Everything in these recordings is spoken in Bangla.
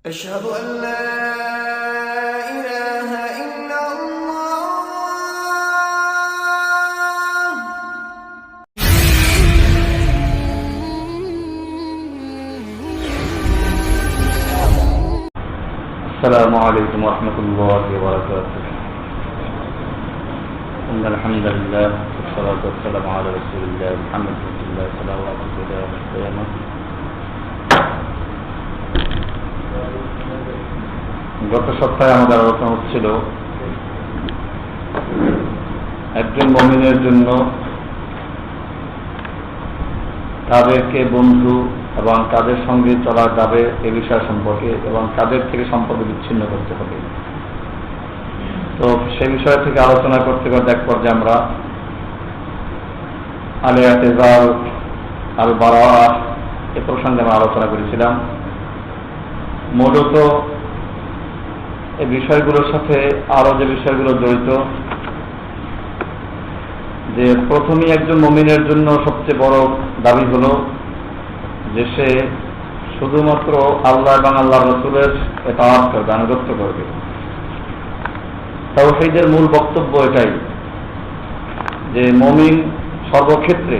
أشهد أن لا إله إلا الله. السلام عليكم ورحمة الله وبركاته. إن الحمد لله والصلاة والسلام على رسول الله محمد رسول الله صلوات الله وسلامه. গত সপ্তাহে আমাদের আলোচনা হচ্ছিল একজন মুমিনের জন্য তাদেরকে বন্ধু এবং তাদের সঙ্গে চলা যাবে এ বিষয় সম্পর্কে এবং তাদের থেকে সম্পর্ক বিচ্ছিন্ন করতে হবে। তো সে বিষয় থেকে আলোচনা করতে করতে এক পর্যায়ে আমরা আল-ইতিজাল আল বারাআহ এ প্রসঙ্গে আমরা আলোচনা করেছিলাম। মূলত এই বিষয়গুলোর সাথে আরো যে বিষয়গুলো জড়িত, যে প্রথমেই একজন মুমিনের জন্য সবচেয়ে বড় দাবি হলো যে সে শুধুমাত্র আল্লাহ এবং আল্লাহ রাসূলের ইতাআত করবে, আনুগত্য করবে। তাওহীদের মূল বক্তব্য এটাই যে মুমিন সর্বক্ষেত্রে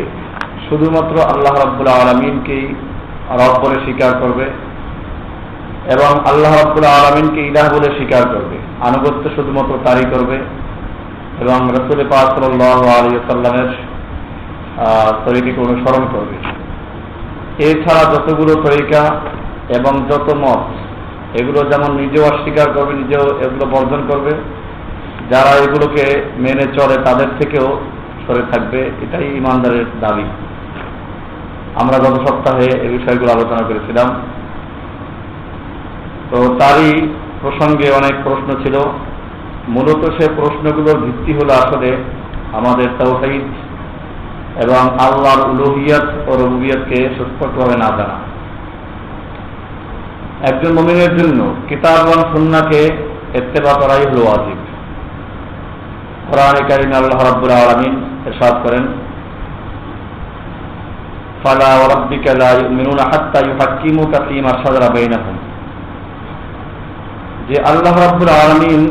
শুধুমাত্র আল্লাহ রাব্বুল আলামিনকেই রব বলে স্বীকার করবে এবং আল্লাহ রাব্বুল আলামিনকে ইলাহ বলে স্বীকার করবে, আনুগত্য শুধুমাত্র তারই করবে এবং রাসূল পাক সাল্লাল্লাহু আলাইহি ওয়াসাল্লামের তরিকাকে অনুসরণ করবে। এছাড়া যতগুলো তরিকা এবং যত মত, এগুলো যেমন নিজেও অস্বীকার করবে, নিজেও এগুলো বর্জন করবে, যারা এগুলোকে মেনে চলে তাদের থেকেও সরে থাকবে। এটাই ইমানদারের দাবি। আমরা গত সপ্তাহে এই বিষয়গুলো আলোচনা করেছিলাম। তো তারই প্রসঙ্গে অনেক প্রশ্ন ছিল। মূলত সে প্রশ্নগুলোর ভিত্তি হলো আসলে আমাদের তাওহীদ এবং আল্লাহর উলুহিয়ত ও রুবুবিয়তকে সুস্পষ্টভাবে না জানা। একজন মুমিনের জন্য কিতাব এবং সুন্নাহকে ইত্তেবা করাই হলো ওয়াজিব। কোরআনে কারিমে আল্লাহ রাব্বুল আলামিন ইরশাদ করেন, ফালা ওয়া রাব্বিকা লা ইউমিনুনা হাত্তা ইউহাক্কিমুকা ফীমা শাজারা বাইনাহুম। যে আল্লাহ রাব্বুল আলামিন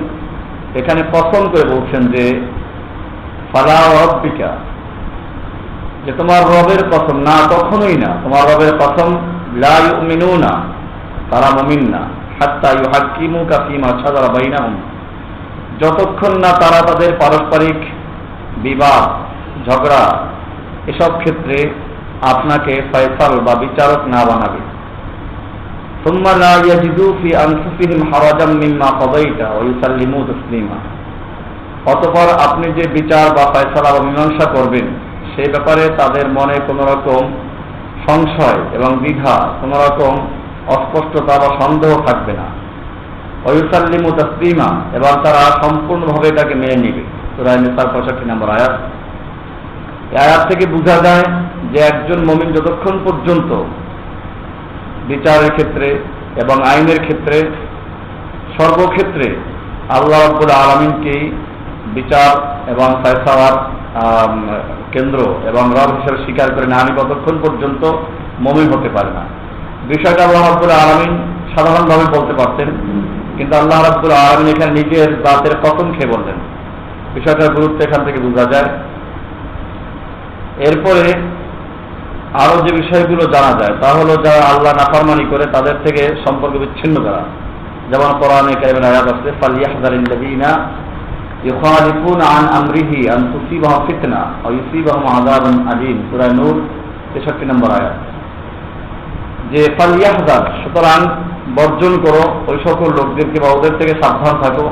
এখানে কসম করে বলছেন যে ফালা ওয়া রাব্বিকা, যে তোমার রবের কসম, না কখনোই না, তোমার রবের কসম, লা ইউমিনুনা, তারা মুমিন না, হাত্তা ইউহাক্কিমুকা ফীমা শাজারা বাইনাহুম, যতক্ষণ না তারা তাদের পারস্পরিক বিবাদ ঝগড়া এসব ক্ষেত্রে আপনাকে ফয়সাল বা বিচারক না বানাবে। সুম্মা লা ইয়াজিদু ফি আনফুসিহিম হারাজাম মিম্মা কাদাইতা ওয়া ইউসাল্লিমু তাসলিমা, অতঃপর আপনি যে বিচার বা ফয়সালা বা মীমাংসা করবেন সে ব্যাপারে তাদের মনে কোনো রকম সংশয় এবং দ্বিধা, কোনো রকম অস্পষ্টতা বা সন্দেহ থাকবে না। ওয়া ইউসাল্লিমু তাসলিমা, এবং তারা সম্পূর্ণভাবে এটাকে মেনে নেবে। সূরা নিসার 65 নম্বর আয়াত। এই আয়াত থেকে বোঝা যায় যে একজন মুমিন যতক্ষণ পর্যন্ত বিচারের ক্ষেত্রে এবং আইনের ক্ষেত্রে সর্বক্ষেত্রে আল্লাহ রাব্বুল আলামিনকেই বিচার এবং ফয়সালার কেন্দ্র এবং রব হিসেবে স্বীকার করে না, আমি ততক্ষণ পর্যন্ত মুমিন হতে পারে না। বিষয়টা আল্লাহ রাব্বুল আলামিন সাধারণভাবে বলতে পারতেন, কিন্তু আল্লাহ রাব্বুল আলামিন এখানে নিজের জাতের কসম খেয়ে বললেন। বিষয়টার গুরুত্ব এখান থেকে বোঝা যায়। এরপরে আরো যে বিষয়গুলো জানা যায় তা হলো যারা আল্লাহ নাফরমানি করে তাদের থেকে সম্পর্ক বিচ্ছিন্ন করা। যেমন কোরআনে কারিমের আয়াত আছে, ফালইয়াহযারিল্লাযীনা ইউখালিফুনা আন আমরিহি আন তুসিবাহুম ফিতনা ওয়া ইউসিবাহুম আযাবুন আলীম, সূরা নূর 63 নম্বর আয়াত। যে ফালইয়াহযার, সুতরাং বর্জন করো ওই সকল লোকদেরকে বা ওদের থেকে সাবধান থাকো,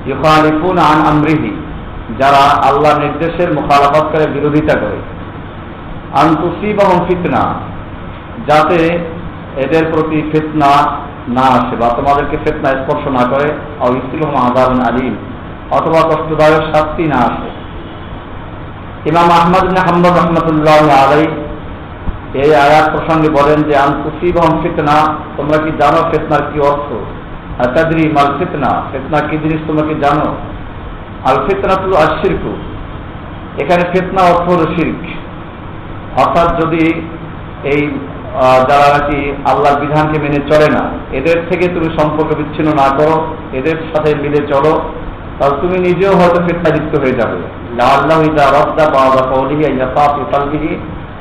ইউখালিফুনা আন আমরিহি, যারা আল্লাহর নির্দেশের মুখালাফাত করে, বিরোধিতা করে, আন তুসিবাহুম ফিতনা, যাতে এদের প্রতি ফিতনা না আসে বা তোমাদেরকে ফিতনা স্পর্শ না করে, আও ইউসিবাহুম আযাবুন আলীম, অথবা কষ্টদায়ক শাস্তি না আসে। ইমাম আহমদ ইবনে হাম্বল রাহমাতুল্লাহি আলাইহি এই আয়াত প্রসঙ্গে বলেন যে আন তুসিবাহুম ফিতনা, তোমরা কি জানো ফিতনার কি অর্থ? আতাদরি মাল ফিতনা, ফিতনা কি জিনিস তোমরা কি জানো? আল ফিতনাতু আশ-শিরকু, এখানে ফিতনা অর্থ হলো শিরক। অর্থাৎ যদি এই যারা নাকি আল্লাহর বিধানকে মেনে চলে না, এদের থেকে তুমি সম্পর্ক বিচ্ছিন্ন না করো, এদের সাথে মিলে চলো, তাহলে তুমি নিজেও হয়তো ফিতনাযুক্ত হয়ে যাবে। আল্লাহ ইদা রাদ্দা বা'দা কওলিহি ইয়াফা ফি কলবিহি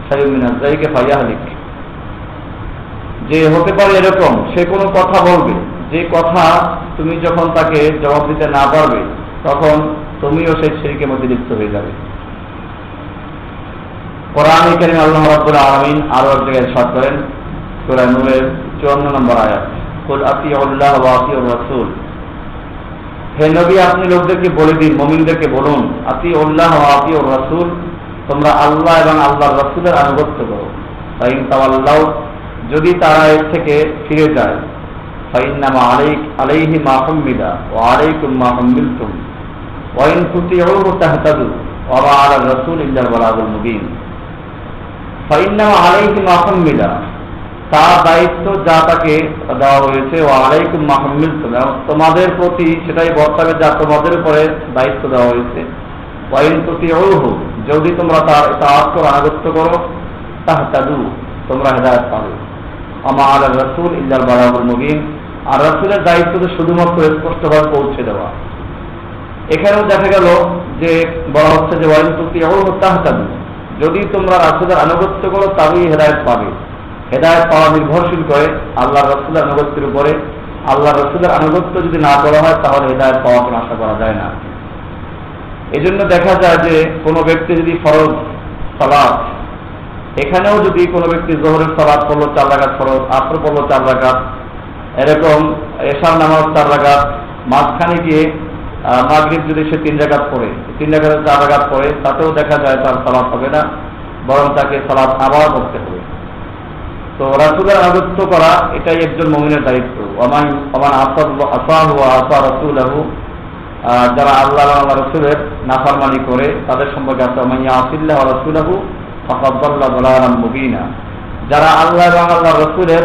শাইউন মিনাজ যায়গি ফায়াহলিক, যে হতে পারে এরকম সে কোনো কথা বলবে, যে কথা তুমি যখন তাকে জবাব দিতে না পারবে তখন তুমিও সেই শিরকের মধ্যে লিপ্ত হয়ে যাবে। কোরআনে কারীমে আল্লাহ রাব্বুল আলামিন আরো এক জায়গায় ইরশাদ করেন, সূরা নূরের 54 নম্বর আয়াত, কুল আতিউল্লাহ ওয়া আতিউর রাসূল, হে নবী আপনি লোকদেরকে বলে দিন, মুমিনদেরকে বলুন, আতিউল্লাহ ওয়া আতিউর রাসূল, তোমরা আল্লাহ এবং আল্লাহর রাসূলের আনুগত্য করো। ফাইন তাওয়াল্লাউ, যদি তারা এর থেকে ফিরে যায়, ফাইন্নামা আলাইহি মা হুম্মিলা ওয়া আলাইকুম মা হুম্মিলতুম ওয়া ইন তুতিউহু তাহতাদু ওয়া মা আলার রাসূল ইল্লাল বালাগুল মুবিন। ফাইন্নামা আলাইহি মা হুম্মিলা, তার দায়িত্ব যা তাকে দেওয়া হয়েছে, ওয়া আলাইকুম মা হুম্মিলতুম, তোমাদের প্রতি সেটাই বর্তাবে যা তোমাদের উপরে দায়িত্ব দেওয়া হয়েছে। ওয়া ইন তুতিউহু, যদি তোমরা তার ইতাআত করো, আনুগত্য করো, তাহতাদু, তোমরা হেদায়েত পাবে। আমা আলার রাসূল ইল্লাল বালাগুল মুবিন, আর রাসূলের দায়িত্ব তো শুধুমাত্র স্পষ্টভাবে পৌঁছে দেওয়া। এখানেও দেখা গেল যে বলা হচ্ছে যে ওয়া ইন তুতিউহু তাহতাদু, যদি তোমরা রাসূলের আনুগত্য করো তবেই হেদায়েত পাবে। হেদায়েত পাওয়া নির্ভরশীল করে আল্লাহর রাসূলের আনুগত্যের উপরে। আল্লাহর রাসূলের আনুগত্য যদি না করা হয় তাহলে হেদায়েত পাওয়া কোনো আশা করা যায় না। এজন্য দেখা যায় যে কোনো ব্যক্তি যদি ফরজ সালাত, এখানেও যদি কোনো ব্যক্তি যোহরের সালাত পড়লো 4 রাকাত ফরজ, আসর পড়লো 4 রাকাত, এরকম এশার নামাজ 4 রাকাত, মাঝখানে গিয়ে মাগরিব যদি সে 3 রাকাত পড়ে, 3 রাকাতে 4 রাকাত পড়ে, তাতেও দেখা যায় তার সালাত হবে না, বরং তাকে সালাত আবার পড়তে হবে। তো রাসূলের আনুগত্য করা এটাই একজন মুমিনের দায়িত্ব। ওমান আসাহু ওয়া আসা রাসূলহু, যারা আল্লাহ এবং আল্লাহর রাসূলের নাফরমানি করে তাদের সম্পর্কে আছে ওমান ইয়াসিল্লাহ ওয়া রাসূলহু ফাকাদ দাল্লা দালালান মুবিনা, যারা আল্লাহ এবং আল্লাহর রাসূলের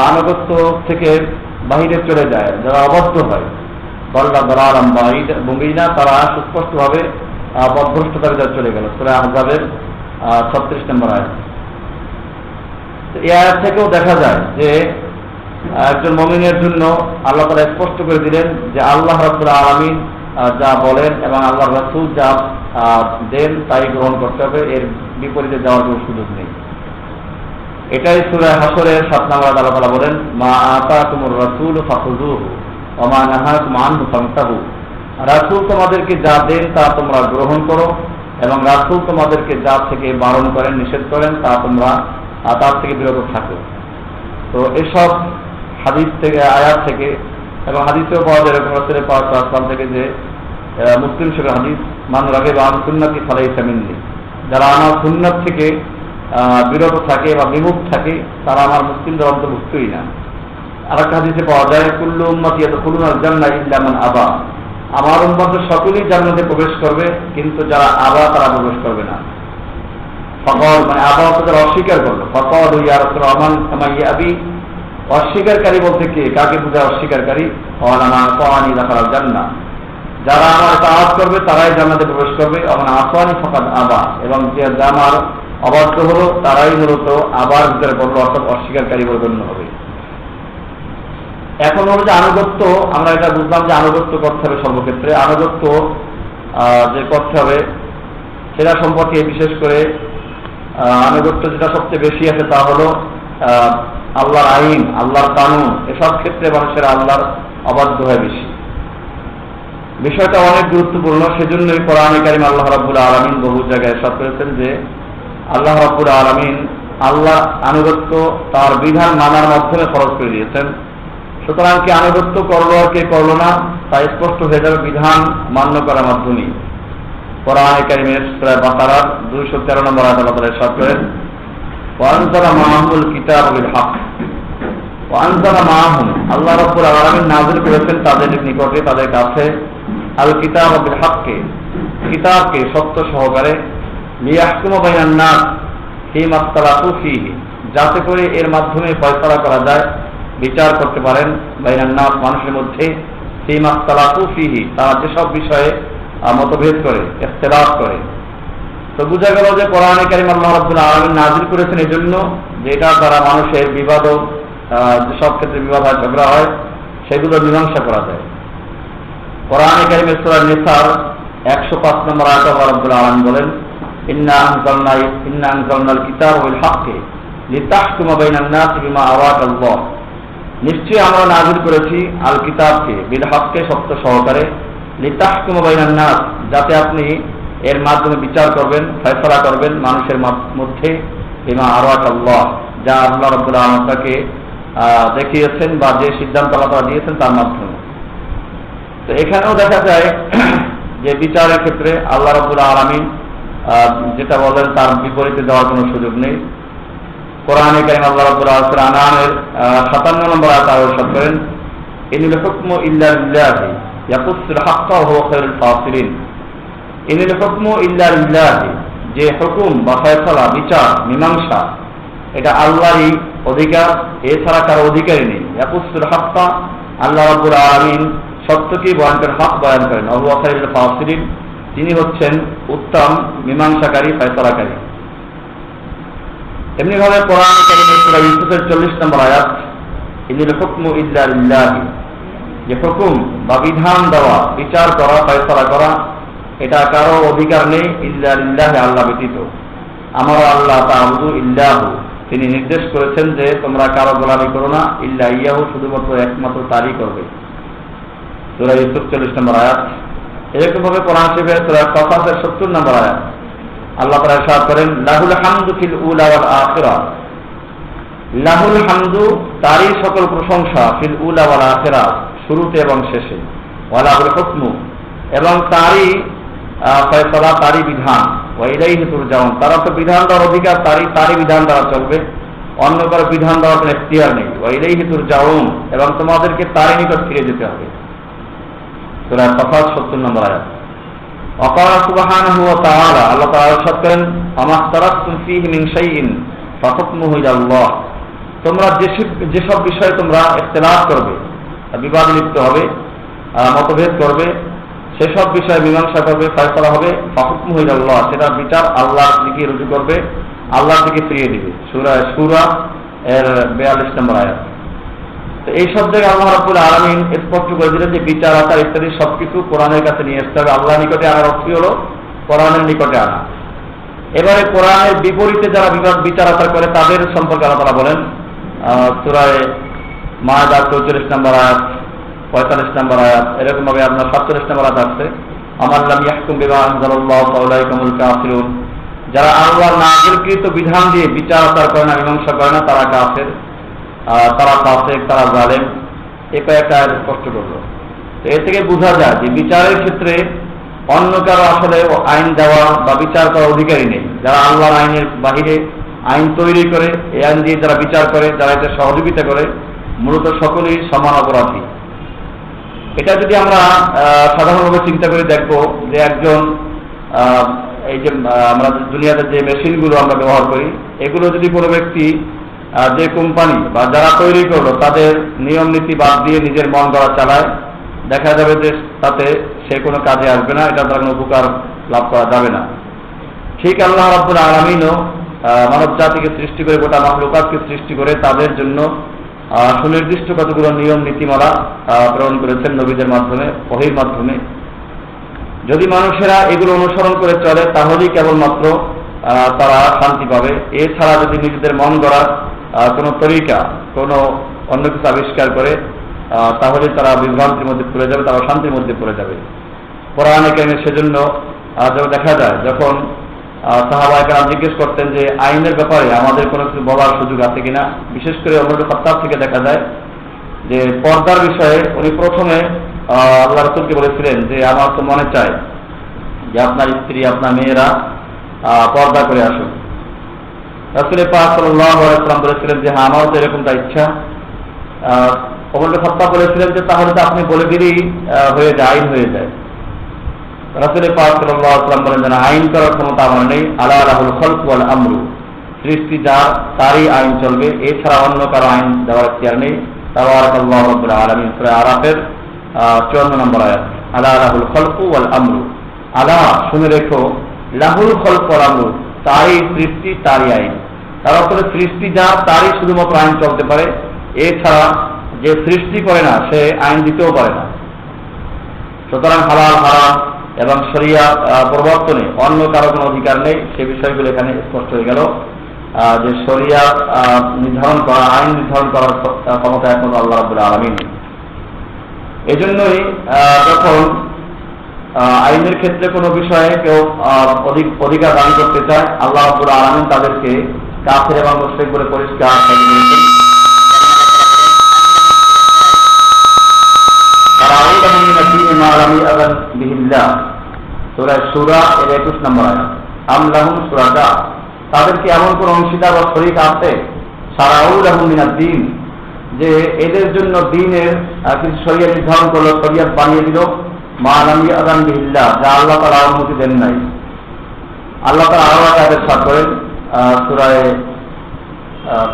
আনুগত্য থেকে বাহিরে চলে যায়, যারা অবাধ্য হয়, দাল্লা দালালান মুবিনা, তারা সুস্পষ্টভাবে পথভ্রষ্টতার দিকে চলে গেল। সূরা আহজাবের 36 নম্বর আয়াত। এই আয়াত থেকেও দেখা যায় যে একজন মুমিনের জন্য আল্লাহ তাআলা স্পষ্ট করে দিলেন যে আল্লাহ রাব্বুল আলামিন যা বলেন এবং আল্লাহর রাসূল যা দেন তাই গ্রহণ করতে হবে, এর বিপরীতে যাওয়ার কোনো সুযোগ নেই। এটাই সূরা হাসরের 7 নম্বর আয়াতে আল্লাহ তাআলা বলেন, মা আতাকুমুর রাসূলু ফাখুযুহু ওয়া মা নাহাকুম আনহু ফান্তাহু, রাসূল তোমাদেরকে যা দেন তা তোমরা গ্রহণ করো এবং রাসূল তোমাদেরকে যা থেকে বারণ করেন, নিষেধ করেন, তা তোমরা তার থেকে বিরত থাকো। তো এসব হাদিস থেকে, আয়াত থেকে এবং হাদিসেও পাওয়া যায় এরকম রাসূলের পাক সাল্লাল্লাহু থেকে যে মুসলিম শরীফের হাদিস, মান রাগিবা আন সুন্নতি ফালাইসা মিন্নি, যারা আমার সুন্নাত থেকে বিরত থাকে বা বিমুখ থাকে তারা আমার মুসলিমদের অন্তর্ভুক্তই না। আরেকটা হাদিসে পাওয়া যায়, কুল্লু উম্মতি ইয়াদখুলুনাল জান্নাহ ইল্লা মান আবা, আমার উম্মতের সকলেই জান্নাতে প্রবেশ করবে কিন্তু যারা আবা তারা প্রবেশ করবে না। ফকর মানে আবা তাদের অস্বীকার করলো, ফকর ইয়া রাসূলুল্লাহ মান কামা ইয়াবি, অস্বীকারী বলতে কে, কাকে বোঝায় অস্বীকারী? ওয়ালামা আতানি দাখালাল জান্নাহ, যারা আমার ইতাআত করবে তারাই জান্নাতে প্রবেশ করবে, এবং আতানি ফাকাদ আবা, এবং যে আমার অবাধ্য হলো তারাই মূলত আবার ভিতরে পড়লো, অর্থাৎ অস্বীকারী বলে গণ্য হবে। এখন হলো যে আনুগত্য, আমরা এটা বুঝলাম যে আনুগত্য করতে হবে সর্বক্ষেত্রে। আনুগত্য যে করতে হবে সেটা সম্পর্কে বিশেষ করে আনুগত্য যেটা সবচেয়ে বেশি আছে তা হলো আল্লাহর আইন, আল্লাহর কানুন, এসব ক্ষেত্রে মানুষের আল্লাহর অবাধ্য হয় বেশি। বিষয়টা অনেক গুরুত্বপূর্ণ, সেজন্যই কোরআনে কারীম আল্লাহ রাব্বুল আলামিন বহু জায়গায় ইরশাদ করেছেন যে আল্লাহ রাব্বুল আলামিন আল্লাহ আনুগত্য তার বিধান মানার মাধ্যমে ফরজ করে দিয়েছেন। সুতরাং কে আনুগত্য করলো আর কে করলো না তা স্পষ্ট হয়ে যাবে বিধান মান্য করার মাধ্যমে। কোরআনে কারীমের সূরা বাকারার 213 নম্বর আয়াতে আল্লাহ তাআলা ইরশাদ করেন, ওয়ানজালা মাহুল কিতাব বিল হক, ওয়ানজালা মাহুম, আল্লাহ রাব্বুল আলামিন নাযিল করেছেন তাদের নিকটে, তাদের কাছে আল কিতাব বিল হককে, কিতাবকে সত্য সহকারে, লিয়াহকুমা বাইনান নাস ফীমা ইখতালাফু ফীহি, যাতে করে এর মাধ্যমে ফয়সালা করা যায়, বিচার করতে পারেন, বাইনান নাস মানুষের মধ্যে, ফীমা ইখতালাফু ফীহি তারা যেসব বিষয়ে মতভেদ করে, ইখতিলাফ করে। তো তো বোঝা গেল যে কোরআনে কারীম আল্লাহ রাব্বুল আলামিন নাযিল করেছেন এই জন্য যে এটার দ্বারা মানুষের বিবাদ যেসব ক্ষেত্রে বিবাদ হয়, ঝগড়া হয়, সেগুলো মীমাংসা করা যায়। কোরআনে কারীমের সূরা নিসার 105 নম্বর আয়াতে আল্লাহ রাব্বুল আলামিন বলেন, ইন্না আনজালনাল কিতাবা বিল হাক্কি লিতাহকুমা বাইনান নাসি বিমা আরাকাল্লাহ। নিশ্চয়ই আমরা নাযিল করেছি আল কিতাবকে বিল হাক্কি, সত্য সহকারে, লিতাহকুমা বাইনান নাস, যাতে আপনি এর মাধ্যমে বিচার করবেন, ফয়সালা করবেন মানুষের মধ্যে, বিমা আরাকাল্লাহ, যা আল্লাহ রাব্বুল আলামিন তাকে দেখিয়েছেন বা যে সিদ্ধান্ত আল্লাহ দিয়েছেন তার মাধ্যমে। তো এখানেও দেখা যায় যে বিচারের ক্ষেত্রে আল্লাহ রাব্বুল আলামিন যেটা বলেন তার বিপরীতে দেওয়ার কোনো সুযোগ নেই। কোরআনে কারীম আল্লাহ রাব্বুল আলামিন সূরা আনআমের 57 নম্বর আয়াতে ইরশাদ করেন, ইনিল হুকমু ইল্লা লিল্লাহি ইয়াকুসুল হাক্কা ওয়া হুয়া খায়রুল ফাসিলিন। ইনিল হুকমু ইল্লা লিল্লাহি, যে হুকুম বা ফয়সালা, বিচার, মীমাংসা, এটা আল্লাহরই অধিকার, এছাড়া কারো অধিকারই নেই। ইয়াকুসুল হাক্কা, আল্লাহ রাব্বুল আলামিন সত্যকেই বয়ান করেন, হক বয়ান করেন। ওয়া হুয়া খায়রুল ফাসিলিন, তিনি হচ্ছেন উত্তম মীমাংসাকারী, ফয়সালাকারী। এমনি ভাবে কোরআনে কারীমের সূরা ইউসুফের 40 নম্বর আয়াত, ইনিল হুকমু ইল্লা লিল্লাহি, যে হুকুম বা বিধান দেওয়া, বিচার করা, ফয়সালা করা, এটা কারো অধিকার নেই, ইল্লা লিল্লাহি, আল্লাহ ব্যতীত। আমরা আল্লাহ তা'বুদু ইল্লাহু, তিনি নির্দেশ করেছেন যে তোমরা কারো গোলামি করো না, ইল্লা ইয়াহু, শুধুমাত্র একমাত্র তারই করবে। সূরা ইউসুফ 40 নম্বর আয়াত। এরকম ভাবে কোরআন শরীফের সূরা কাসাসের 70 নম্বর আয়াত আল্লাহ তাআলা ইরশাদ করেন, লাহুল হামদু ফিল উলা ওয়াল আখিরা। লাহুল হামদু, তারই সকল প্রশংসা, ফিল উলা ওয়াল আখিরা, শুরুতে এবং শেষে, ওয়া লাহুল হুকমু, এবং তারই ফয়সালা, তারই বিধান, ওয়া ইলাইহি তুরজাউন, তার তো বিধান দেওয়ার অধিকার, তারই বিধান দ্বারা চলবে, অন্য কারো বিধান দেওয়ার কোনো এখতিয়ার নেই। ওয়া ইলাইহি তুরজাউন, এবং তোমাদেরকে তারই নিকট ফিরে যেতে হবে। সূরা কাসাস 70 নম্বর আয়াত। ওয়াকালা সুবহানাহু ওয়া তাআলা, আল্লাহ তাআলা ইরশাদ করেন, আমাখতারাতুম ফীহি মিন শাইইন ফাহুকমুহু ইলাল্লাহ। তোমরা যেসব বিষয়ে তোমরা ইখতিলাফ করবে, বিবাদে লিপ্ত হবে, মতভেদ করবে, সেসব বিষয়ে মীমাংসা করবে, ফয়সালা হবে, ফাহুকমুহু ইলাল্লাহ, সেটা বিচার আল্লাহর দিকে রুজু করবে, আল্লাহর দিকে ফিরিয়ে দিবে। সূরা শূরা এর 42 নম্বর আয়াত। তো এই সব জায়গায় আল্লাহ রাব্বুল আলামিন স্পষ্ট করে দিলেন যে বিচার, আচার ইত্যাদি সবকিছু কোরআনের কাছে নিয়ে আসতে হবে। আল্লাহর নিকটে আনার অর্থ হলো কোরআনের নিকটে আনা। এবারে কোরআনের বিপরীতে যারা বিচার আচার করে তাদের সম্পর্কে আল্লাহ তাআলা বলেন, সূরা মায়দা 44 নম্বর আয়াত, 45 নম্বর আয়াত, এরকম ভাবে আপনার 47 নম্বর আয়াত আছে, আমার লাম ইয়াহকুম বিমা আনজালাল্লাহু ফাউলাইকা হুমুল কাফিরুন। যারা আল্লাহর নাযিলকৃত বিধান দিয়ে বিচার আচার করে না, মীমাংসা করে না, তারা কাফের, তারা ফাসিক, তারা জালেম। এই কয়েকটা আয়াত স্পষ্ট করলো। তো এ থেকে বোঝা যায় যে বিচারের ক্ষেত্রে অন্য কারো আসলে আইন দেওয়া বা বিচার করার অধিকারই নেই। যারা আল্লাহর আইনের বাহিরে আইন তৈরি করে, এই আইন দিয়ে যারা বিচার করে, যারা এতে সহযোগিতা করে, মূলত সকলেই সমান অপরাধী। এটা যদি আমরা সাধারণভাবে চিন্তা করে দেখবো যে একজন, এই যে আমরা দুনিয়াতে যে মেশিনগুলো আমরা ব্যবহার করি, এগুলো যদি কোনো ব্যক্তি, যে কোম্পানি বা যারা তৈরি করলো, তাদের নিয়ম নীতি বাদ দিয়ে নিজের মন গড়া চালায়, দেখা যাবে যে তাতে সে কোনো কাজে আসবে না, এটা দ্বারা কোনো উপকার লাভ করা যাবে না। ঠিক আল্লাহ রাব্বুল আলামিনও মানব জাতিকে সৃষ্টি করে, গোটা মাখলুকাতকে সৃষ্টি করে তাদের জন্য সুনির্দিষ্ট কতগুলো নিয়ম নীতিমালা প্রেরণ করেছেন নবীদের মাধ্যমে, ওহীর মাধ্যমে। যদি মানুষেরা এগুলো অনুসরণ করে চলে তাহলেই কেবলমাত্র তারা শান্তি পাবে। এছাড়া যদি নিজেদের মন গড়া কোনো তরিকা, কোনো অন্য কিছু আবিষ্কার করে, তাহলে তারা বিভ্রান্তির মধ্যে পড়ে যাবে, তারা শান্তির মধ্যে পড়ে যাবে। কোরআনে কারীমে সেজন্য দেখা যায় যখন সাহাবায়ে কেরাম জিজ্ঞেস করতেন যে আইনের ব্যাপারে আমাদের কোনো কিছু বলার সুযোগ আছে কিনা, বিশেষ করে ওমর খাত্তাব থেকে দেখা যায় যে পর্দার বিষয়ে উনি প্রথমে আল্লাহ রাসূলকে বলেছিলেন যে আমার তো মনে চায় যে আপনার স্ত্রী, আপনার মেয়েরা পর্দা করে আসুন। রাসূল পাক সাল্লাল্লাহু আলাইহি ওয়াসাল্লাম বলেছিলেন যে হ্যাঁ, আমারও তো এরকমটা ইচ্ছা। ওমর খাত্তাব বলেছিলেন যে তাহলে তো আপনি বলে দিলেই হয়ে যায়, আইন হয়ে যায়। রাসূল পাক সাল্লাল্লাহু আলাইহি ওয়াসাল্লাম বলেন যে আইন করার ক্ষমতা আমার নেই, আলা লাহুল খালকু ওয়াল আমরু, সৃষ্টি যার, তারই আইন চলবে, এছাড়া অন্য কারো আইন দেওয়ার এখতিয়ার নেই। তাবারাকাল্লাহু রাব্বুল আলামিন, সূরা আরাফের 54 নম্বর আয়াত, আলা লাহুল খালকু ওয়াল আমরু। আলা, শুনে রেখো, লাহুল খলক ওয়াল আমর, তারই সৃষ্টি তারই আইন। তার অর্থে সৃষ্টি যা তারই শুধুমাত্র আইন চলতে পারে, এছাড়া যে সৃষ্টি করে না সে আইন দিতেও পারে না। সুতরাং হালাল হারাম এবং শরিয়া প্রবর্তনে অন্য কারো কোনো অধিকার নেই, সে বিষয়গুলো এখানে স্পষ্ট হয়ে গেল যে শরিয়া নির্ধারণ করা, আইন নির্ধারণ করার ক্ষমতা একমাত্র আল্লাহ রাব্বুল আলামিন। এজন্যই যখন আইনের ক্ষেত্রে কোনো বিষয়ে কেউ অধিকার দান করতে চায়, আল্লাহ রাব্বুল আলামিন তাদেরকে কাফির এবং মুশরিক বলে পরিষ্কার করে দিয়েছেন। সূরা শূরা এর 21 নম্বর আয়াত। আম লাহুম শুরাকা, তাদেরকে এমন কোন অংশীদার বা শরীক আছে, শারাউ লাহুম মিনাদ দ্বীন, যে এদের জন্য দ্বীনের কিছু শরিয়া নির্ধারণ করলো, শরিয়াত বানিয়ে দিল, মা লাম ইয়াযান বিহিল্লাহ, যা আল্লাহ তাআলা অনুমতি দেন নাই। আল্লাহ তাআলা আরো আয়াতের সাথে করেন সূরা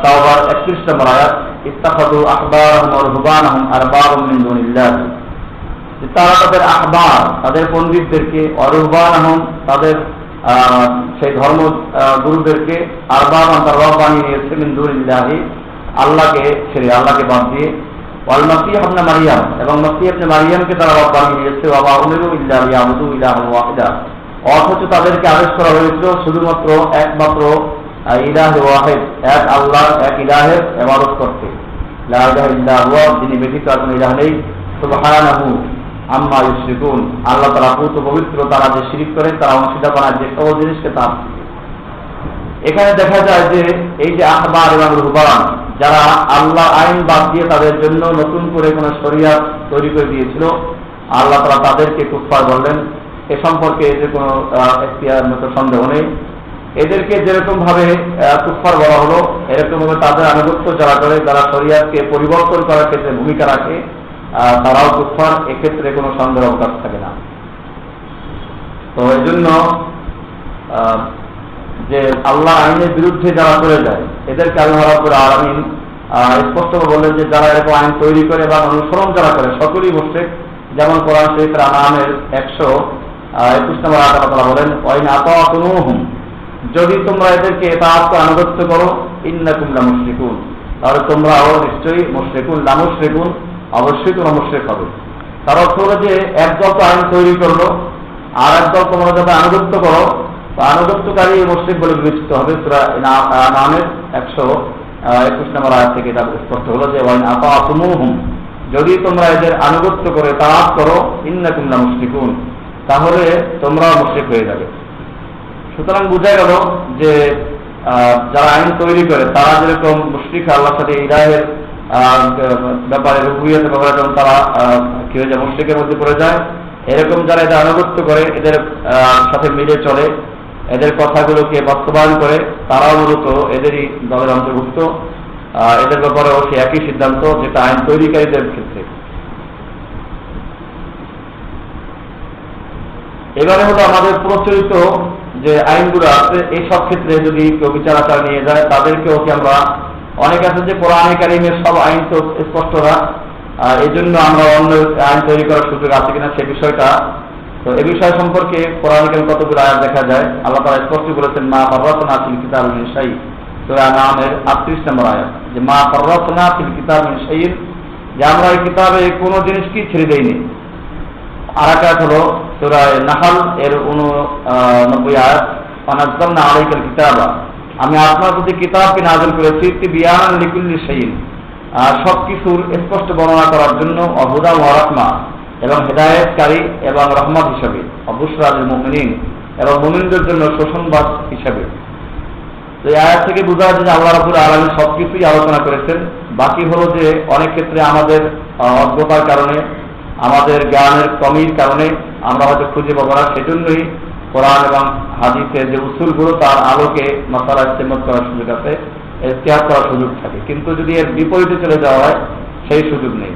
তাওবার 31 নম্বর আয়াত, ইত্তাখাযু আহবারহুম ওয়া রুহবানহুম আরবাবাম মিন দুনিল্লাহ, তারা তাদের আহবার, তাদের পণ্ডিতদেরকে, অরুহবানহুম, তাদের সেই ধর্ম গুরুদেরকে, আরবাবান তার রব বানিয়ে নিয়েছে, মিন দুনিল্লাহি, আল্লাহকে ছেড়ে, আল্লাহকে বাদ দিয়ে, ওয়াল মাসীহ ইবনে মারইয়াম, এবং মাসীহ ইবনে মারইয়ামকে তারা রব বানিয়ে নিয়েছে, ওয়া মা উমিরু ইল্লা লিয়াবুদু ইলাহান ওয়াহিদা, অথচ তাদেরকে আদেশ করা হয়েছিল শুধুমাত্র একমাত্র ইলাহে ওয়াহিদ, এক আল্লাহ, এক ইলাহের ইবাদত করতে, লা ইলাহা ইল্লা হুয়া, যিনি ব্যতীত আর কোনো ইলাহ নেই, সুবহানাহু আম্মা ইউশরিকুন, আল্লাহ তাআলা পূত পবিত্র, তারা যে শিরক করে, তারা অংশীদার বানায় যে সকল জিনিসকে তার। এখানে দেখা যায় যে এই যে আহবার এবং রুহবান, যারা আল্লাহ আইন বাদ দিয়ে তাদের জন্য নতুন করে কোনো শরিয়াত তৈরি করে দিয়েছিল, আল্লাহ তাআলা তাদেরকে কুফফার বললেন। এ সম্পর্কে এদের কোনো এখতিয়ার মতো সন্দেহ নেই। এদেরকে যেরকম ভাবে কুফফার বলা হলো, এরকম ভাবে তাদের আনুগত্য যারা করে, যারা শরিয়াতকে পরিবর্তন করার ক্ষেত্রে ভূমিকা রাখে, তারাও কুফফার, এক্ষেত্রে কোনো সন্দেহ অবকাশ থাকে না। তো এই জন্য যে আল্লাহ আইনের বিরুদ্ধে যারা চলে যায়, এদেরকে আল্লাহ রাব্বুল আলামিন স্পষ্ট বললেন যে যারা এরকম আইন তৈরি করে বা অনুসরণ যারা করে সকলেই মুশরিক। যেমন কোরআন শরীফের আনামের 121 নম্বর আয়াতে আল্লাহ তাআলা বলেন, ওয়া ইন আতাতুমুহুম, যদি তোমরা এদেরকে ইতাআত আনুগত্য করো, ইন্নাকুম লামুশরিকুন, তাহলে তোমরাও নিশ্চয়ই মুশরিকুন, লামুশরিকুন, অবশ্যই তোমরা মুশরিক হবে। তার অর্থ হলো যে একদল তো আইন তৈরি করলো, আর একদল তোমরা যাতে আনুগত্য করো, আনুগত্যকারী মুশরিক বলে বিবেচিত হবে। সূরা আনামের 121 নম্বর আয়াত থেকে এটা স্পষ্ট হলো যে ওয়া ইন আতাতুমুহুম, যদি তোমরা এদের আনুগত্য করে তাআত করো, ইন্নাকুম লামুশরিকুন, তাহলে তোমরা মুশরিক হয়ে যাবে। সুতরাং বোঝা গেল যে যারা আইন তৈরি করে তারা যেরকম মুশরিক, আল্লাহর সাথে ইলাহের ব্যাপারে, রুবুবিয়তের ব্যাপারে যখন তারা কি হয়ে যায়, মুশরিকের মধ্যে পড়ে যায়, এরকম যারা এদের আনুগত্য করে, এদের সাথে মিলে চলে, এদের কথাগুলোকে বাস্তবায়ন করে, তারাও মূলত এদেরই দলের অন্তর্ভুক্ত। এদের ব্যাপারেও সে একই সিদ্ধান্ত, যেটা আইন তৈরিকারীদের ক্ষেত্রে। এবারে হলো আমাদের প্রচলিত যে আইনগুলো আছে, এই সব ক্ষেত্রে যদি কেউ বিচার আচার নিয়ে যায়, তাদেরকেও কি আমরা, অনেক আছে যে কোরআনে কারিমের সব আইন তো স্পষ্ট না, এই জন্য আমরা অন্য আইন তৈরি করার সুযোগ আছে কিনা সে বিষয়টা। তো এই বিষয় সম্পর্কে কোরআনে কারিমে কতগুলো আয়াত দেখা যায়। আল্লাহ তাআলা স্পষ্ট বলেছেন, মা ফাররাতনা ফিল কিতাবি মিন শাই, সূরা আনামের 38 নম্বর আয়াত, যে মা ফাররাতনা ফিল কিতাবি মিন শাই, যে আমরা এই কিতাবে কোনো জিনিস কি ছেড়ে দেইনি। আর এক আয়াত হলো সূরা নাহল এর 89 আয়াত, ফানাজ্জালনা আলাইকাল কিতাবা, আমি আপনার প্রতি কিতাবকে নাযিল করেছি, তিবিয়ানান লিকুল্লি শাইইন, সবকিছুর স্পষ্ট বর্ণনা করার জন্য, হুদান ওয়া রাহমা, এবং হেদায়েতকারী এবং রহমত হিসাবে, বুশরা লিল মুমিনিন, এবং মুমিনদের জন্য সুসংবাদ হিসাবে। তো এই আয়াত থেকে বোঝা যায় যে আল্লাহ রাব্বুল আলামিন সবকিছুই আলোচনা করেছেন। বাকি হলো যে অনেক ক্ষেত্রে আমাদের অজ্ঞতার কারণে, আমাদের জ্ঞানের কমির কারণে আমরা হয়তো খুঁজে পাবো না, সেজন্যই কোরআন এবং হাদিসের যে উসুলগুলো তার আলোকে মাসালা ইস্তেমাল করার সুযোগ আছে, ইজতিহাদ করার সুযোগ থাকে। কিন্তু যদি এর বিপরীতে চলে যাওয়া হয়, সেই সুযোগ নেই।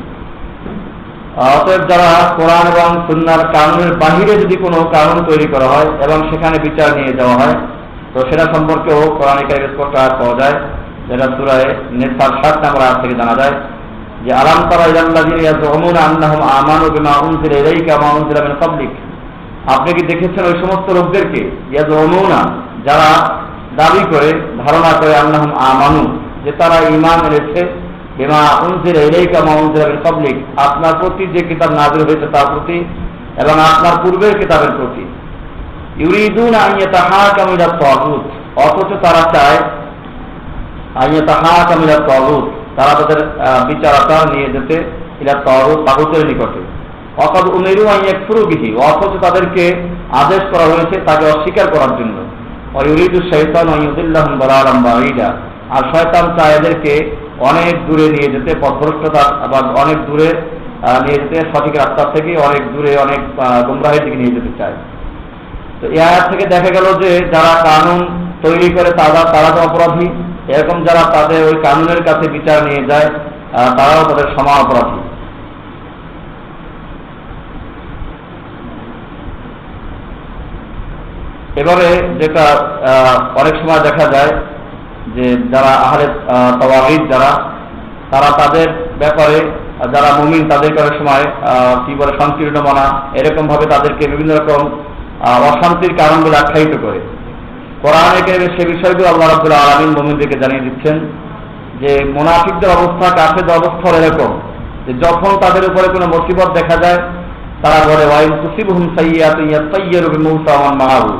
অতএব যারা কোরআন এবং সুন্নাহর কানুনের বাহিরে যদি কোনো কানুন তৈরি করা হয় এবং সেখানে বিচার নিয়ে যাওয়া হয়, তো সেটা সম্পর্কেও কোরআনে কারিমে স্পষ্ট আয়াত পাওয়া যায়, যেটা সূরা নিসার 7 নম্বর আয়াত থেকে জানা যায় যে আলাম তারা ইলাল্লাযিনা ইয়াজউমুনা আন্নাহুম আমানু বিমা উনজিলা ইলাইকা ওয়া উনজিলা মিন ক্বাবলিক, আপনি কি দেখেছেন ওই সমস্ত লোকদেরকে ইয়াজুমুনা, যারা দাবি করে, ধারণা করে, আন্নাহুম আমানু, যে তারা ঈমান এনেছে, বিমা উনজিলা ইলাইকা মা উনজিলা মিন ক্বাবলিক, আপনার প্রতি যে কিতাব নাযিল হয়েছে তার প্রতি এবং আপনার পূর্বের কিতাবের প্রতি। ইউরিদুনা আন ইয়াতাহাকামু ইলা তাগুত, অথচ তারা চায় আন ইয়াতাহাকামু ইলা তাগুত, তারা তাদের বিচার আচার নিয়ে যেতে ইলা তাগুত, তাগুতের নিকটে। অকাদ উমিরু আন ইয়াকফুরু বিহি, অথচ তাদেরকে আদেশ করা হয়েছে তাকে অস্বীকার করার জন্য। ওয়া ইউরিদু শাইতানু আন ইউদিল্লাহুম দালালান বাঈদা, আর শয়তান চায় এদেরকে অনেক দূরে নিয়ে যেতে, পথভ্রষ্টতা বা অনেক দূরে নিয়ে যেতে, সঠিক রাস্তা থেকে অনেক দূরে, অনেক গুমরাহের দিকে নিয়ে যেতে চায়। তো এই আয়াত থেকে দেখা গেল যে যারা কানুন তৈরি করে তারা তো অপরাধী, এরকম যারা তাদের ওই কানুনের কাছে বিচার নিয়ে যায় তারাও তাদের সমান অপরাধী। এবারে যেটা অনেক সময় দেখা যায় যে যারা আহলে তাওয়াগীদ তারা তাদের ব্যাপারে, যারা মুমিন তাদেরকে অনেক সময় কি বলে সংকীর্ণ মনা, এরকম ভাবে তাদেরকে বিভিন্ন রকম অশান্তির কারণগুলো আখ্যায়িত করে। কোরআনে কারিমে সে বিষয়গুলো আল্লাহ রাব্বুল আলামিন মুমিনদেরকে জানিয়ে দিচ্ছেন যে মুনাফিকদের অবস্থা, কাফেরদের অবস্থা এরকম যে যখন তাদের উপরে কোনো মুসিবত দেখা যায় তারা বলে ওয়াইন তুসিবহুম সাইয়্যাতুন ইয়াতায়্যারু বিমূসা ওয়া মান মাআহু,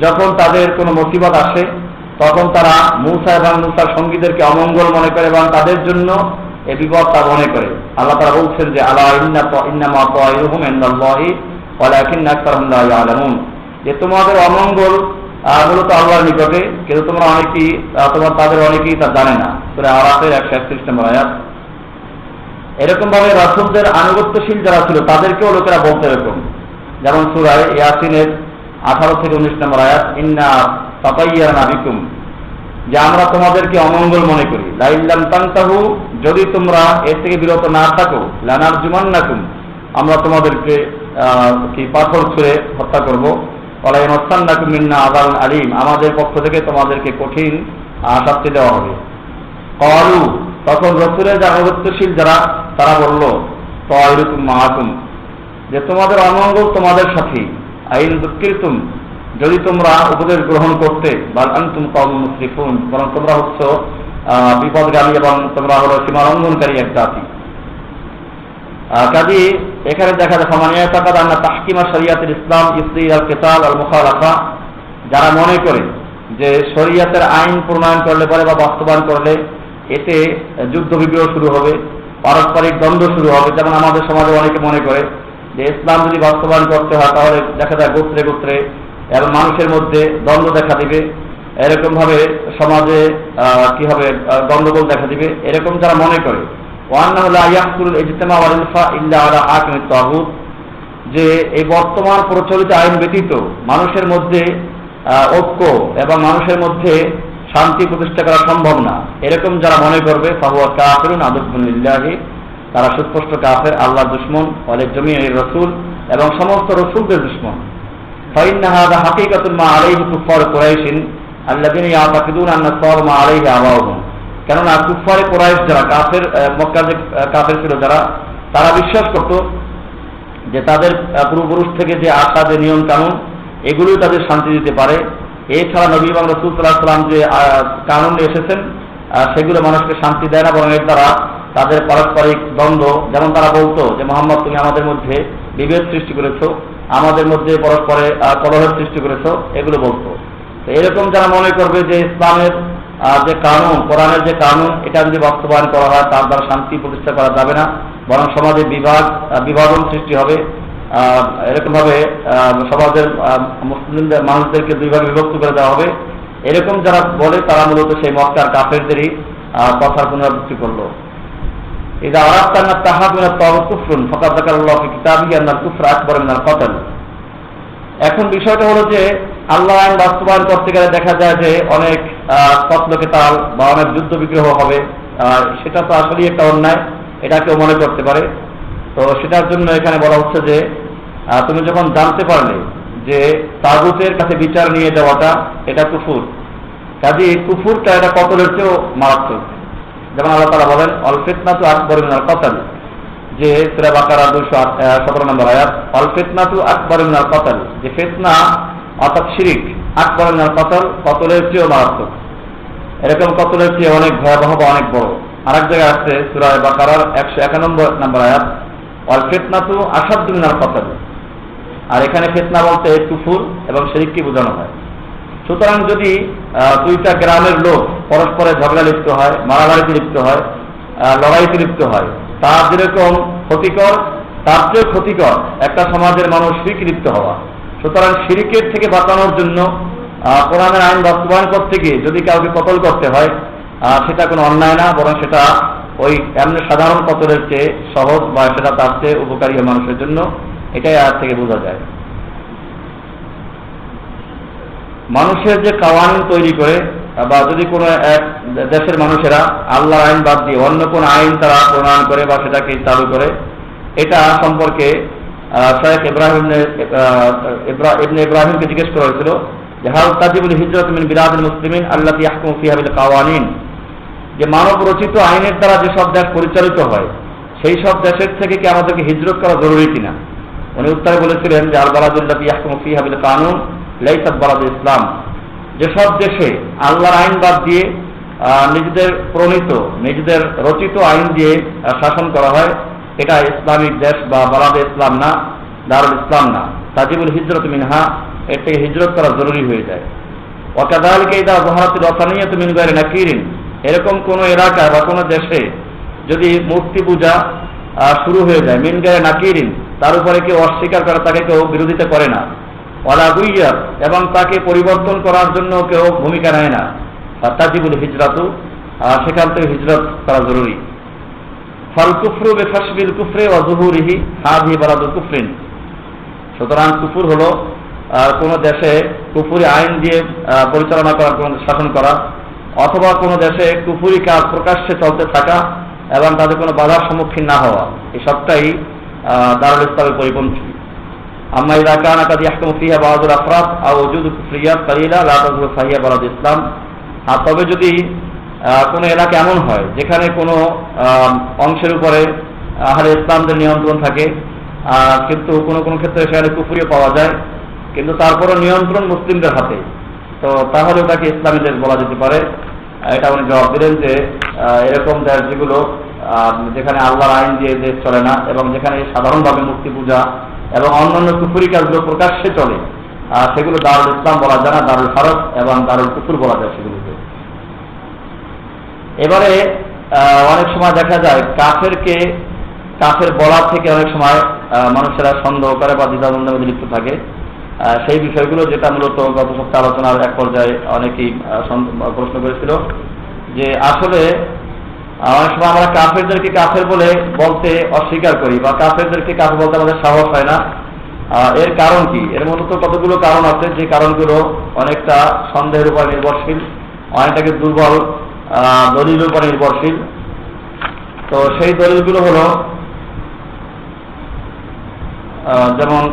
যখন তাদের কোনো মুসিবত আসে তখন তারা মূসা এবং মূসার সঙ্গীদেরকে অমঙ্গল মনে করে এবং তাদের জন্য এই বিপদ তা মনে করে। আল্লাহ তাআলা বলছেন যে আলা ইন্নামা তায়রুহুম ইনদাল্লাহি ওয়ালাকিন্না আকসারহুম লা ইয়ালামুন, যে তোমাদের অমঙ্গল মূলত আল্লাহর নিকটে, কিন্তু তাদের অনেকেই তা জানে না। সূরা আরাফের 131 নম্বর আয়াত। এরকম ভাবে রাসূলদের আনুগত্যশীল যারা ছিল তাদেরকেও লোকেরা বলতে এরকম, যেমন সূরা ইয়াসিনের 18 থেকে 19 নম্বর আয়াত, ইন্না তাতায়্যারনা বিকুম, যে আমরা তোমাদেরকে অমঙ্গল মনে করি। লাইল্লাম তানতাহু, যদি তোমরা এর থেকে বিরত না থাকো, লানারজুমান্নাকুম, আমরা তোমাদেরকে কি পাথর ছুঁড়ে হত্যা করবো। ওয়ালা ইয়ামাসসান্নাকুম মিন্না আযাবুন আলীম, আমাদের পক্ষ থেকে তোমাদেরকে কঠিন শাস্তি দেওয়া হবে। ক্বালু, তখন রাসূলের আনুগত্যশীল যারা তারা বলল তায়রুকুম মাআকুম, যে তোমাদের অমঙ্গল তোমাদের সাথে। আইন যুক্কিরতুম, যদি তোমরা উপদেশ গ্রহণ করতে, বাল আনতুম কওমুন মুসরিফুন, বরং তোমরা হচ্ছ বিপদগামী এবং তোমরা হলো সীমালঙ্ঘনকারী এক জাতি। কাজী এখানে দেখা যায় ফামানিয়া তাকাদ আন্না তাহকিমা শরিয়াতুল ইসলাম ইফদি আল কিতাল আল মুখালাফা, যারা মনে করে যে শরিয়াতের আইন প্রণয়ন করলে পরে বা বাস্তবায়ন করলে এতে যুদ্ধ বিগ্রহ শুরু হবে, পারস্পরিক দ্বন্দ্ব শুরু হবে। যেমন আমাদের সমাজে অনেকে মনে করে যে ইসলাম যদি বাস্তবায়ন করতে হয় তাহলে দেখা যায় গোত্রে গোত্রে এবং মানুষের মধ্যে দ্বন্দ্ব দেখা দিবে, এরকম ভাবে সমাজে কি হবে গন্ডগোল দেখা দিবে, এরকম যারা মনে করে। ওয়ান্নাহু লা ইয়াহসুলুল ইজতিমা ওয়াল ইলফা ইল্লা আলা হাকিমিত তাগুত, যে এই বর্তমান প্রচলিত আইন ব্যতীত মানুষের মধ্যে ঐক্য এবং মানুষের মধ্যে শান্তি প্রতিষ্ঠা করা সম্ভব না, এরকম যারা মনে করবে ফাহুয়া কাফিরুন আদুবুন লিল্লাহি, তারা সুস্পষ্ট কাফের, আল্লাহর দুশমন, ওয়ালি জামিউর রাসূল, এবং সমস্ত রাসূলদের দুশমন। ফাইন্না হাযা হাকীকাতুন মা আলাইহি কুফার কুরাইশ আল্লাযীনা ইয়াতাকিদুনা আন্না সাওয়াব মা আলাইহি আবাউহুম, কেননা কুফারে কুরাইশ যারা কাফের, মক্কার যে কাফের ছিল যারা, তারা বিশ্বাস করত যে তাদের পূর্বপুরুষ থেকে যে আসা যে নিয়ম কানুন এগুলোই তাদের শান্তি দিতে পারে। এছাড়া নবী এবং রাসূল সাল্লাল্লাহু আলাইহি ওয়াসাল্লাম যে কানুন এসেছেন সেগুলো মানুষকে শান্তি দেয় না, বরং এর দ্বারা তাদের পারস্পরিক দ্বন্দ্ব, যেমন তারা বলতো যে মুহাম্মদ তুমি আমাদের মধ্যে বিভেদ সৃষ্টি করেছো, আমাদের মধ্যে পরস্পরে কলহের সৃষ্টি করেছো, এগুলো বলতো। তো এরকম যারা মনে করবে যে ইসলামের যে কানুন, কোরআনের যে কানুন, এটা যদি বাস্তবায়ন করা হয় তার দ্বারা শান্তি প্রতিষ্ঠা করা যাবে না, বরং সমাজে বিভাজন সৃষ্টি হবে, এরকম ভাবে সমাজের মুসলিমদের মানুষদেরকে দুই ভাগে বিভক্ত করে দেওয়া হবে, এরকম যারা বলে তারা মূলত সেই মক্কার কাফেরদেরই কথার পুনরাবৃত্তি করলো। ইযা আরাদতা আন তাহাদ মিনাত তাগুত কুফরুন ফাকাদ যাকারাল্লাহু ফি কিতাবিহি আন্নাল কুফরা আকবার মিনাল কতল। এখন বিষয়টা হলো যে আল্লাহ আইন বাস্তবায়ন করতে গেলে দেখা যায় যে অনেক কতল-কেতাল বা অনেক যুদ্ধ বিগ্রহ হবে, সেটা তো আসলেই একটা অন্যায়, এটা কেউ মনে করতে পারে। তো সেটার জন্য এখানে বলা হচ্ছে যে তুমি যখন জানতে পারলে যে তাগুতের কাছে বিচার নিয়ে যাওয়াটা এটা কুফর, কাজে কুফরটা এটা কতলের চেয়েও মারাত্মক। যেমন আল্লাহ তাআলা বলেন আল ফিতনাতু আকবার মিনাল কতল, যে সূরা বাকারা 217 নম্বর আয়াত, আল ফিতনাতু আকবারু মিনাল কতল, যে ফিতনা অর্থাৎ শিরিক আকবারু মিনাল কতল, কতলের চেয়েও মারাত্মক, এরকম কতলের চেয়ে অনেক ভয়াবহ বা অনেক বড়। আরেক জায়গায় আছে সূরা বাকারার 191 নম্বর আয়াত, আল ফিতনাতু আশাদ্দু মিনাল কতল। আর এখানে ফিতনা বলতে কুফর এবং শিরককে বোঝানো হয়। সুতরাং যদি দুইটা গ্রামের লোক পরস্পরে ঝগড়া লিপ্ত হয়, মারামারিতে লিপ্ত হয়, লড়াইতে লিপ্ত হয়, তার যেরকম ক্ষতিকর তার চেয়ে ক্ষতিকর একটা সমাজের মানুষ শিরকে লিপ্ত হওয়া। সুতরাং শিরকের থেকে বাঁচানোর জন্য কোরআনের আইন বাস্তবায়ন করতে গিয়ে যদি কাউকে কতল করতে হয়, সেটা কোনো অন্যায় না, বরং সেটা ওই এমনি সাধারণ কতলের চেয়ে সহজ বা সেটা তার চেয়ে উপকারী মানুষের জন্য, এটাই আয়াত থেকে বোঝা যায়। মানুষের যে কাওয়ানিন তৈরি করে, বা যদি কোনো এক দেশের মানুষেরা আল্লাহর আইন বাদ দিয়ে অন্য কোন আইন তারা প্রণয়ন করে বা সেটাকে চালু করে, এটা সম্পর্কে শেখ ইবনে ইব্রাহিমকে জিজ্ঞেস করা হয়েছিল যে হাল তাজিবুল হিজরত মিন বিলাদিল মুসলিমিন আল্লাতী ইয়াহকুমু ফিহা বিল কাওয়ানিন, যে মানব রচিত আইনের দ্বারা যেসব দেশ পরিচালিত হয় সেই সব দেশের থেকে কি আমাদেরকে হিজরত করা জরুরি কিনা। উনি উত্তরে বলেছিলেন যে আল বালাদুল্লাতী ইয়াহকুমু ফিহা বিল কানুন লাইসাত বালাদুল ইসলাম, যেসব দেশে আল্লাহর আইন বাদ দিয়ে নিজেদের প্রণীত নিজেদের রচিত আইন দিয়ে শাসন করা হয়, এটা ইসলামিক দেশ বা বালাদে ইসলাম না, দারুল ইসলাম না। তাজিবুল হিজরত মিনহা, এর থেকে হিজরত করা জরুরি হয়ে যায়। ওয়াকাযালিকা ইযা যাহারাতিল ওয়াতানিয়াতু মিন গায়রি নাকিরিন, এরকম কোন এলাকায় বা কোনো দেশে যদি মূর্তি পূজা শুরু হয়ে যায়, মিন গায়রি নাকিরিন, তার উপরে কেউ অস্বীকার করে, তাকে কেউ বিরোধিতা করে না, ওয়ালা গুইয়াত, এবং তাকে পরিবর্তন করার জন্য কেউ ভূমিকা নেয় না, তাজিবুল হিজরাতু, সেখান থেকে হিজরত করা জরুরি। ফাল কুফরু বিকাশবিল কুফরি ওয়া যুহুরিহি হাযিহি বালাদু কুফরিন, সুতরাং কুফর হলো কোন দেশে কুফরি আইন দিয়ে পরিচালনা করা, কোন শাসন করা, অথবা কোন দেশে কুফরি কাজ প্রকাশ্যে চলতে থাকা এবং তাদের কোনো বাধার সম্মুখীন না হওয়া, এই সবটাই দারুল ইসলামের পরিপন্থী। আম্মা ইযা কানা কাদ ইয়াহকুমু ফিহা বা'দুল আফরাদ আও ওজুদু কুফরিয়াত কালিলা লা তাযুর ফাহিয়া বালাদুল ইসলাম। আর তবে যদি কোনো এলাকা এমন হয় যেখানে কোনো অংশের উপরে আহলে ইসলামদের নিয়ন্ত্রণ থাকে, কিন্তু কোনো কোনো ক্ষেত্রে সেখানে কুফরিও পাওয়া যায়, কিন্তু তারপরে নিয়ন্ত্রণ মুসলিমদের হাতে, তো তাহলে তাকে ইসলামী দেশ বলা যেতে পারে। এটা উনি জবাব দিলেন যে এরকম দেশ যেগুলো যেখানে আল্লাহর আইন দিয়ে দেশ চলে না এবং যেখানে সাধারণভাবে মূর্তি পূজা এবং অন্যান্য কুফরি কাজগুলো প্রকাশ্যে চলে, সেগুলো দারুল ইসলাম বলা যায় না, দারুল হারব এবং দারুল কুফর বলা যায় সেগুলোকে। এবারে অনেক সময় দেখা যায় কাফের বলার থেকে অনেক সময় মানুষেরা সন্দেহ করে বা দ্বিধাদ্বন্দ্বের মধ্যে লিপ্ত থাকে। সেই বিষয়গুলো যেটা মূলত গত সপ্তাহে আলোচনার এক পর্যায়ে অনেকেই প্রশ্ন করেছিল যে আসলে অনেক সময় আমরা কাফেরদেরকে কাফের বলতে অস্বীকার করি বা কাফেরদেরকে কাফের বলতে আমাদের সাহস হয় না। এর কারণ কি? এর মূলত কতগুলো কারণ আছে, যে কারণগুলো অনেকটা সন্দেহের উপর নির্ভরশীল, অনেকটাকে দুর্বল দলিলের উপর নির্ভরশীল। তো সেই দলিলগুলো হলো যেমন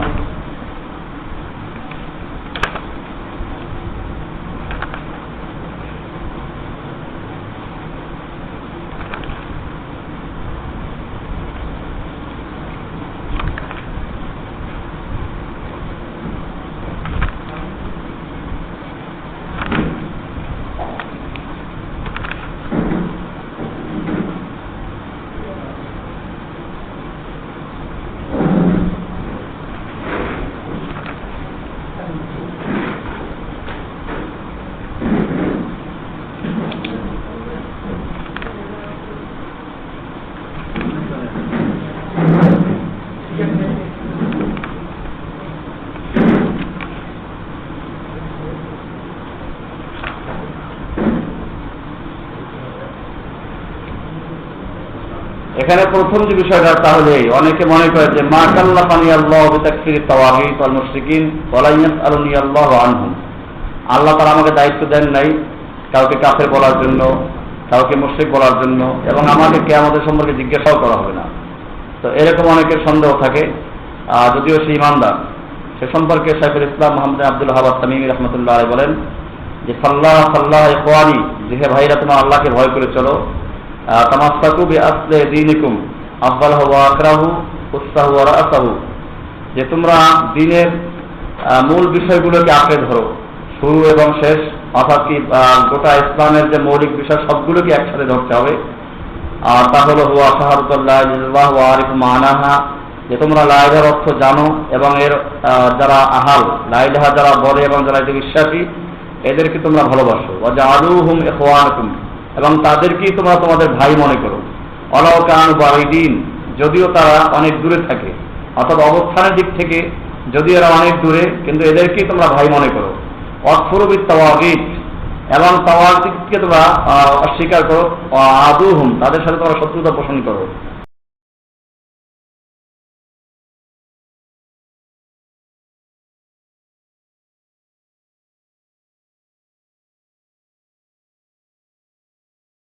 এখানে প্রথম যে বিষয়টা তাহলে অনেকে মনে করে যে মা কাল্লাফানি আল্লাহু বিতাকফিরিত তাওয়াগীত ওয়াল মুশরিকিন ওয়া লা ইয়াসআলুনি আল্লাহু আনহুম, আল্লাহ তাআলা আমাকে দায়িত্ব দেন নাই কাউকে কাফের বলার জন্য, কাউকে মুশরিক বলার জন্য, এবং আমাকে কিয়ামতের সম্পর্কে জিজ্ঞাসাও করা হবে না। তো এরকম অনেকের সন্দেহ থাকে, যদিও সে ইমানদার। সে সম্পর্কে শাইখুল ইসলাম মুহাম্মদ আব্দুল ওয়াহাব আত-তামিমি রাহমাতুল্লাহ আলাইহি বলেন যে সাল্লাহ ইখওয়ানি, যে হে ভাইরা তোমরা আল্লাহকে ভয় করে চলো, তামাসসাকু বিআসলি দীনিকুম, আব্বালহু ওয়া আকরাহু উসসাহু ওয়া রাসাহু, যে তোমরা দিনের মূল বিষয়গুলোকে আঁকড়ে ধরো, শুরু এবং শেষ, অর্থাৎ কি গোটা ইসলামের যে মৌলিক বিষয় সবগুলোকে একসাথে ধরতে হবে। আর তা হলো হুয়া শাহাদাতুল্লাহ ইল্লাল্লাহ ওয়া আরিফু মানাহা, যে তোমরা লা ইলাহার অর্থ জানো এবং এর যারা আহাল, লা ইলাহা যারা বলে এবং যারা এতে বিশ্বাসী এদেরকে তোমরা ভালোবাসো। ওয়া জাআলুহুম ইখওয়ানাকুম, এবং তাদেরকেই তোমরা তোমাদের ভাই মনে করো। ওয়ালাউ কানু বাঈদিন, যদিও তারা অনেক দূরে থাকে, অর্থাৎ অবস্থানের দিক থেকে যদিও এরা অনেক দূরে, কিন্তু এদেরকেই তোমরা ভাই মনে করো। ওয়াকফুরু বিত-তাওয়াগীত, এবং তাওয়াগীতকে তোমরা অস্বীকার করো। আদুহুম, তাদের সাথে তোমরা শত্রুতা পোষণ করো।